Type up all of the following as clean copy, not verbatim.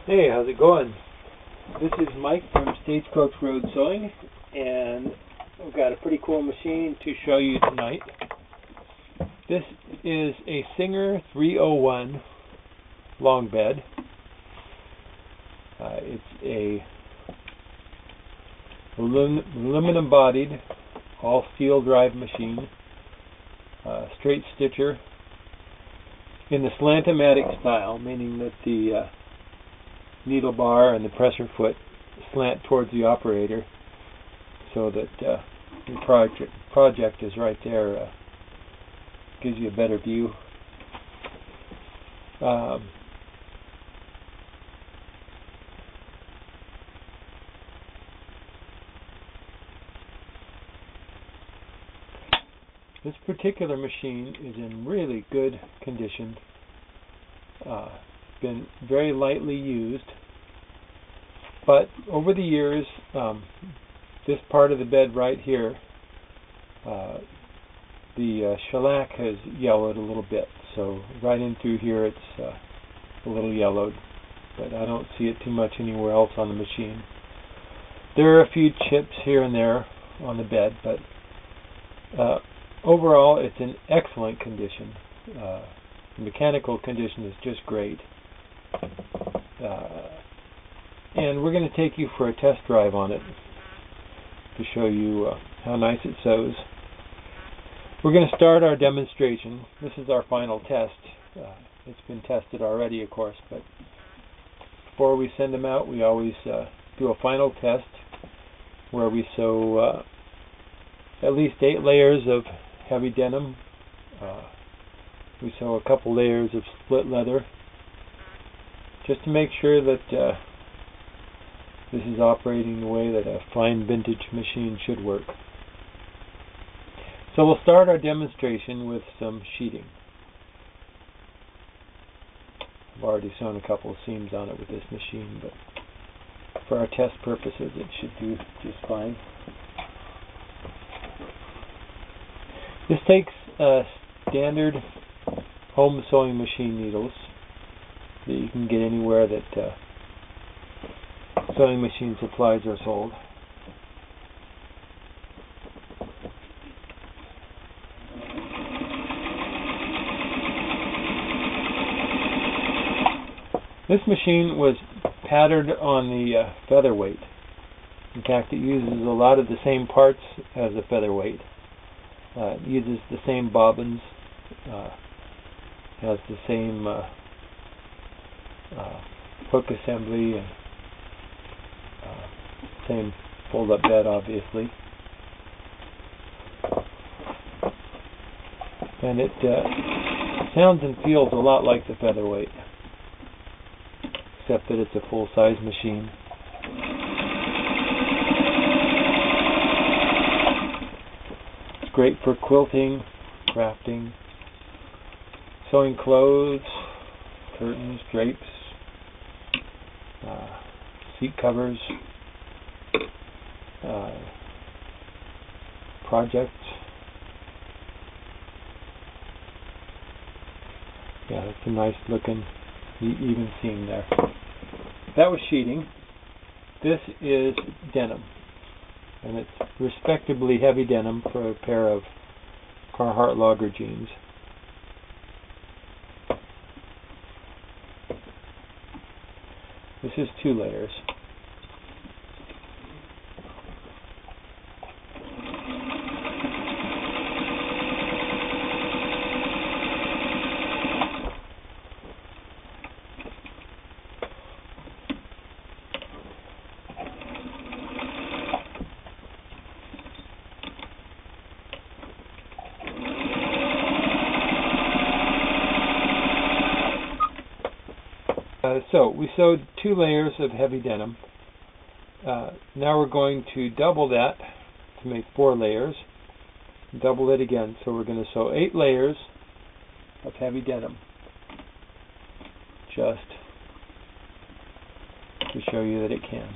Hey, how's it going? This is Mike from Stagecoach Road Sewing, and I've got a pretty cool machine to show you tonight. This is a Singer 301 long bed. It's a aluminum-bodied, all steel drive machine, straight stitcher in the Slant-O-Matic style, meaning that the needle bar and the presser foot slant towards the operator so that your project is right there, gives you a better view. This particular machine is in really good condition. Been very lightly used, but over the years, this part of the bed right here, the shellac has yellowed a little bit, so right in through here it's a little yellowed, but I don't see it too much anywhere else on the machine. There are a few chips here and there on the bed, but overall it's in excellent condition. The mechanical condition is just great. And we're going to take you for a test drive on it to show you how nice it sews. We're going to start our demonstration. This is our final test. It's been tested already, of course, but before we send them out, we always do a final test where we sew at least 8 layers of heavy denim. We sew a couple layers of split leather, just to make sure that this is operating the way that a fine vintage machine should work. So we'll start our demonstration with some sheeting. I've already sewn a couple of seams on it with this machine, but for our test purposes it should do just fine. This takes standard home sewing machine needles that you can get anywhere that sewing machine supplies are sold. This machine was patterned on the featherweight. In fact, it uses a lot of the same parts as a featherweight. It uses the same bobbins, has the same hook assembly, and same fold-up bed, obviously. And it sounds and feels a lot like the featherweight, except that it's a full-size machine. It's great for quilting, crafting, sewing clothes, curtains, drapes, seat covers, projects. Yeah, it's a nice looking even seam there. That was sheeting. This is denim, and it's respectably heavy denim for a pair of Carhartt logger jeans. This is 2 layers. So we sewed 2 layers of heavy denim. Now we're going to double that to make 4 layers. Double it again. So we're going to sew 8 layers of heavy denim, just to show you that it can.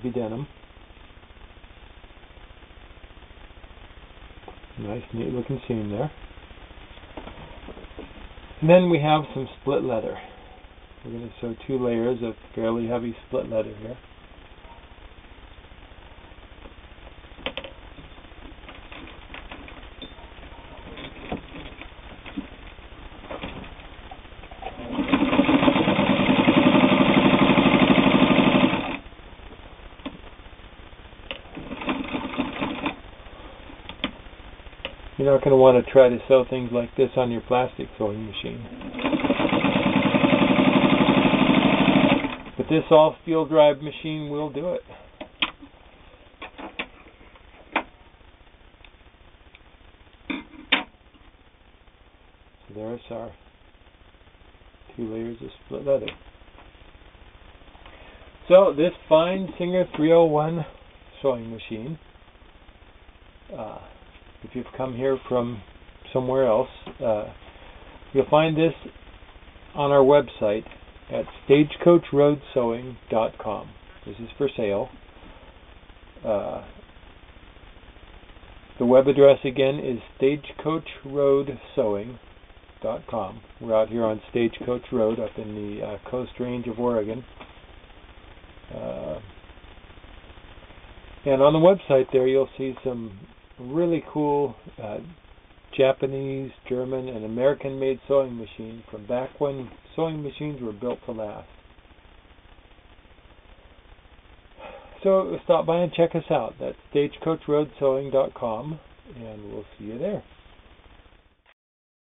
heavy denim. Nice, neat looking seam there. And then we have some split leather. We're going to sew 2 layers of fairly heavy split leather here. You're not going to want to try to sew things like this on your plastic sewing machine. But this all-steel drive machine will do it. So there's our 2 layers of split leather. So this fine Singer 301 sewing machine, if you've come here from somewhere else, you'll find this on our website at stagecoachroadsewing.com. This is for sale. The web address again is stagecoachroadsewing.com. We're out here on Stagecoach Road up in the Coast Range of Oregon. And on the website there you'll see some really cool Japanese, German, and American-made sewing machines from back when sewing machines were built to last. So stop by and check us out. That's stagecoachroadsewing.com, and we'll see you there.